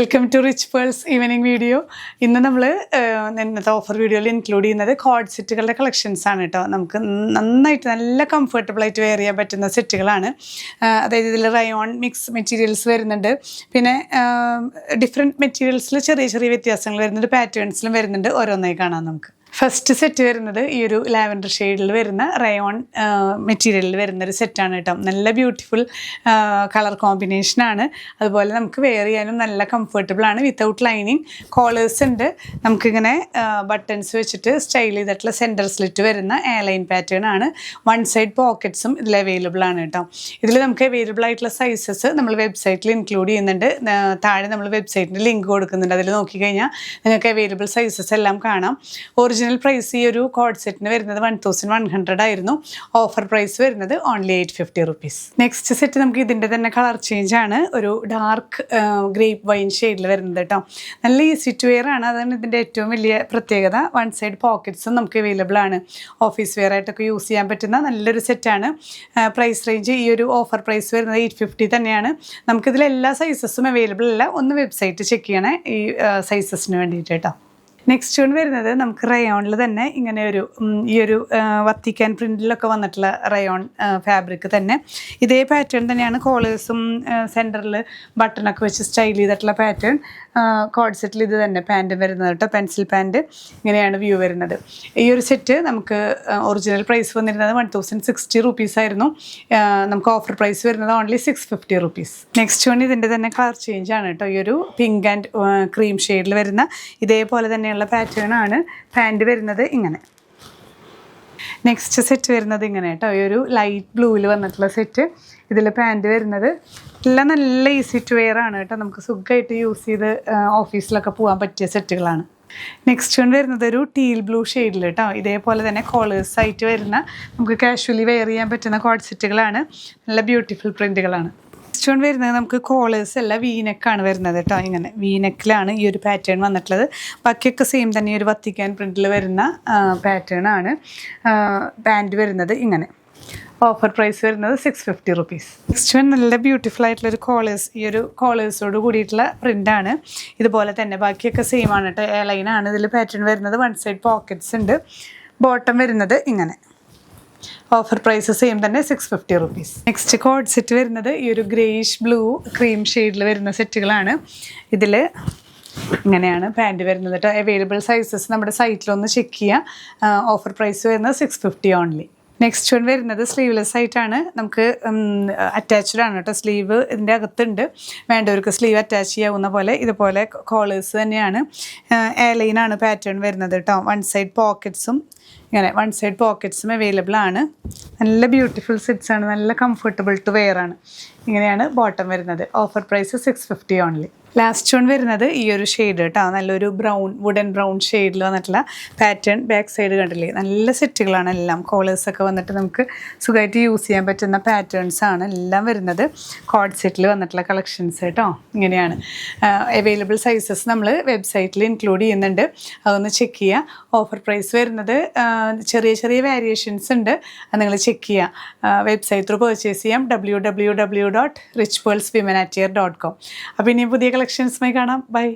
Welcome to rich pearls evening video. ഇന്ന് നമ്മൾ ഇന്നത്തെ ഓഫർ വീഡിയോയിൽ ഇൻക്ലൂഡ് ചെയ്യുന്നത് കോഡ് സെറ്റുകളുടെ കളക്ഷൻസ് ആണ് കേട്ടോ. നമുക്ക് നന്നായിട്ട് നല്ല കംഫർട്ടബിളായിട്ട് വെയർ ചെയ്യാൻ പറ്റുന്ന സെറ്റുകളാണ്. അതായത് ഇതിൽ റയോൺ മിക്സ് മെറ്റീരിയൽസ് വരുന്നുണ്ട്, പിന്നെ ഡിഫറെൻറ്റ് മെറ്റീരിയൽസിൽ ചെറിയ ചെറിയ വ്യത്യാസങ്ങൾ വരുന്നുണ്ട്, പാറ്റേൺസിലും വരുന്നുണ്ട്. ഓരോന്നായി കാണാം നമുക്ക്. ഫസ്റ്റ് സെറ്റ് വരുന്നത് ഈ ഒരു ലാവൻഡർ ഷെയ്ഡിൽ വരുന്ന റയോൺ മെറ്റീരിയലിൽ വരുന്നൊരു സെറ്റാണ് കേട്ടോ. നല്ല ബ്യൂട്ടിഫുൾ കളർ കോമ്പിനേഷനാണ്. അതുപോലെ നമുക്ക് വെയർ ചെയ്യാനും നല്ല കംഫർട്ടബിളാണ്. വിത്തൗട്ട് ലൈനിങ് കോളേഴ്സ് ഉണ്ട്. നമുക്കിങ്ങനെ ബട്ടൺസ് വെച്ചിട്ട് സ്റ്റൈൽ ചെയ്തിട്ടുള്ള സെൻറ്റർ സ്ലിറ്റ് വരുന്ന എയർലൈൻ പാറ്റേൺ ആണ്. വൺ സൈഡ് പോക്കറ്റ്സും ഇതിൽ അവൈലബിൾ ആണ് കേട്ടോ. ഇതിൽ നമുക്ക് അവൈലബിൾ ആയിട്ടുള്ള സൈസസ് നമ്മൾ വെബ്സൈറ്റിൽ ഇൻക്ലൂഡ് ചെയ്യുന്നുണ്ട്. താഴെ നമ്മൾ വെബ്സൈറ്റിൻ്റെ ലിങ്ക് കൊടുക്കുന്നുണ്ട്. അതിൽ നോക്കിക്കഴിഞ്ഞാൽ നിങ്ങൾക്ക് അവൈലബിൾ സൈസസ് എല്ലാം കാണാം. ഒറിജിനൽ പ്രൈസ് ഈ ഒരു കോഡ് സെറ്റിന് വരുന്നത് 1100 ആയിരുന്നു. ഓഫർ പ്രൈസ് വരുന്നത് ഓൺലി 850 റുപ്പീസ്. നെക്സ്റ്റ് സെറ്റ് നമുക്ക് ഇതിൻ്റെ തന്നെ കളർ ചേഞ്ച് ആണ്. ഒരു ഡാർക്ക് ഗ്രേപ്പ് വൈൻ ഷെയ്ഡിൽ വരുന്നത് കേട്ടോ. നല്ല ഈസി ടു വെയർ ആണ്. അതാണ് ഇതിൻ്റെ ഏറ്റവും വലിയ പ്രത്യേകത. വൺ സൈഡ് പോക്കറ്റ്സും നമുക്ക് അവൈലബിൾ ആണ്. ഓഫീസ് വെയർ ആയിട്ടൊക്കെ യൂസ് ചെയ്യാൻ പറ്റുന്ന നല്ലൊരു സെറ്റാണ്. പ്രൈസ് റേഞ്ച് ഈ ഒരു ഓഫർ പ്രൈസ് വരുന്നത് 850 തന്നെയാണ്. നമുക്കിതിൽ എല്ലാ സൈസസും അവൈലബിൾ അല്ല. ഒന്ന് വെബ്സൈറ്റ് ചെക്ക് ചെയ്യണേ ഈ സൈസസിന് വേണ്ടിയിട്ട് കേട്ടോ. നെക്സ്റ്റ് വൺ വരുന്നത് നമുക്ക് റയോണിൽ തന്നെ ഇങ്ങനെ ഈ ഒരു വത്തിക്കാൻ പ്രിൻറ്റിലൊക്കെ വന്നിട്ടുള്ള റയോൺ ഫാബ്രിക് തന്നെ. ഇതേ പാറ്റേൺ തന്നെയാണ്. കോളേഴ്സും സെൻറ്ററിൽ ബട്ടണൊക്കെ വെച്ച് സ്റ്റൈൽ ചെയ്തിട്ടുള്ള പാറ്റേൺ. കോഡ് സെറ്റിൽ ഇത് തന്നെ പാൻറ്റും വരുന്നത് കേട്ടോ. Pencil pant. ഇങ്ങനെയാണ് വ്യൂ വരുന്നത്. ഈ ഒരു സെറ്റ് നമുക്ക് ഒറിജിനൽ പ്രൈസ് വന്നിരുന്നത് 1060 റുപ്പീസ് ആയിരുന്നു. നമുക്ക് ഓഫർ പ്രൈസ് വരുന്നത് ഓൺലി 650 റുപ്പീസ്. നെക്സ്റ്റ് വൺ ഇതിൻ്റെ തന്നെ കളർ ചേഞ്ച് ആണ് കേട്ടോ. ഈ ഒരു പിങ്ക് ആൻഡ് ക്രീം ഷെയ്ഡിൽ വരുന്ന ഇതേപോലെ തന്നെയുള്ള പാറ്റേൺ ആണ്. പാൻറ്റ് വരുന്നത് ഇങ്ങനെ. നെക്സ്റ്റ് സെറ്റ് വരുന്നത് ഇങ്ങനെ കേട്ടോ. ഈ ഒരു ലൈറ്റ് ബ്ലൂവിൽ വന്നിട്ടുള്ള സെറ്റ്. ഇതിൽ പാൻറ്റ് വരുന്നത് എല്ലാം നല്ല ഈസി ടു വെയർ ആണ് കേട്ടോ. നമുക്ക് സുഖമായിട്ട് യൂസ് ചെയ്ത് ഓഫീസിലൊക്കെ പോകാൻ പറ്റിയ സെറ്റുകളാണ്. നെക്സ്റ്റ് വൺ വരുന്നത് ഒരു ടീൽ ബ്ലൂ ഷെയ്ഡിൽ കേട്ടോ. ഇതേപോലെ തന്നെ കോളേഴ്സ് ആയിട്ട് വരുന്ന നമുക്ക് കാഷ്വലി വെയർ ചെയ്യാൻ പറ്റുന്ന കോഡ് സെറ്റുകളാണ്. നല്ല ബ്യൂട്ടിഫുൾ പ്രിൻറ്റുകളാണ്. നെക്സ്റ്റ് വൺ വരുന്നത് നമുക്ക് കോളേഴ്സ് അല്ല, വീനെക്കാണ് വരുന്നത് കേട്ടോ. ഇങ്ങനെ വീനെക്കിലാണ് ഈ ഒരു പാറ്റേൺ വന്നിട്ടുള്ളത്. ബാക്കിയൊക്കെ സെയിം തന്നെ. ഈ ഒരു വത്തിക്കാൻ പ്രിൻറ്റിൽ വരുന്ന പാറ്റേൺ ആണ്. പാൻറ്റ് വരുന്നത് ഇങ്ങനെ. ഓഫർ പ്രൈസ് വരുന്നത് 650 റുപ്പീസ്. നെക്സ്റ്റ് വൺ നല്ല ബ്യൂട്ടിഫുൾ ആയിട്ടുള്ളൊരു കോളേഴ്സ്. ഈ ഒരു കോളേഴ്സോട് കൂടിയിട്ടുള്ള പ്രിൻ്റാണ്. ഇതുപോലെ തന്നെ ബാക്കിയൊക്കെ സെയിം ആണ് കേട്ടോ. എയർലൈനാണ്. ഇതിൽ പാറ്റേൺ വരുന്നത്. വൺ സൈഡ് പോക്കറ്റ്സ് ഉണ്ട്. ബോട്ടം വരുന്നത് ഇങ്ങനെ. ഓഫർ പ്രൈസ് സെയിം തന്നെ 650 റുപ്പീസ്. നെക്സ്റ്റ് കോഡ് സെറ്റ് വരുന്നത് ഈ ഒരു ഗ്രേയിഷ് ബ്ലൂ ക്രീം ഷെയ്ഡിൽ വരുന്ന സെറ്റുകളാണ്. ഇതിൽ ഇങ്ങനെയാണ് പാൻറ്റ് വരുന്നത് കേട്ടോ. അവൈലബിൾ സൈസസ് നമ്മുടെ സൈറ്റിലൊന്ന് ചെക്ക് ചെയ്യുക. ഓഫർ പ്രൈസ് വരുന്നത് 650 ഓൺലി. നെക്സ്റ്റ് വൺ വരുന്നത് സ്ലീവ്ലെസ് ആയിട്ടാണ്. നമുക്ക് അറ്റാച്ച്ഡ് ആണ് കേട്ടോ. സ്ലീവ് ഇതിൻ്റെ അകത്തുണ്ട്. വേണ്ടവർക്ക് സ്ലീവ് അറ്റാച്ച് ചെയ്യാവുന്ന പോലെ. ഇതുപോലെ കോളേഴ്സ് തന്നെയാണ്. എയർലൈനാണ് പാറ്റേൺ വരുന്നത് കേട്ടോ. വൺ സൈഡ് പോക്കറ്റ്സും ഇങ്ങനെ. വൺ സൈഡ് പോക്കറ്റ്സും അവൈലബിൾ ആണ്. നല്ല ബ്യൂട്ടിഫുൾ സെറ്റ്സ് ആണ്. നല്ല കംഫർട്ടബിൾ ടു വെയർ ആണ്. ഇങ്ങനെയാണ് ബോട്ടം വരുന്നത്. Offer price 650 only. Last one വരുന്നത് ഈ ഒരു ഷെയ്ഡ് കേട്ടോ. നല്ലൊരു വുഡൻ ബ്രൗൺ ഷെയ്ഡിൽ വന്നിട്ടുള്ള പാറ്റേൺ. ബാക്ക് സൈഡ് കണ്ടില്ലേ. നല്ല സെറ്റുകളാണ് എല്ലാം. കോളേഴ്സൊക്കെ വന്നിട്ട് നമുക്ക് സുഖമായിട്ട് യൂസ് ചെയ്യാൻ പറ്റുന്ന പാറ്റേൺസ് ആണ് എല്ലാം വരുന്നത്. കോഡ് സെറ്റിൽ വന്നിട്ടുള്ള കളക്ഷൻസ് കേട്ടോ. ഇങ്ങനെയാണ്. അവൈലബിൾ സൈസസ് നമ്മൾ വെബ്സൈറ്റിൽ ഇൻക്ലൂഡ് ചെയ്യുന്നുണ്ട്. അതൊന്ന് ചെക്ക് ചെയ്യുക. ഓഫർ പ്രൈസ് വരുന്നത് ചെറിയ ചെറിയ വേരിയേഷൻസ് ഉണ്ട്. അത് നിങ്ങൾ ചെക്ക് ചെയ്യുക. വെബ്സൈറ്റ് ത്രൂ പർച്ചേസ് ചെയ്യാം. www.richpearlswomenatwear.com. അപ്പോൾ ഇനി പുതിയ കളക്ഷൻസുമായി കാണാം. ബൈ.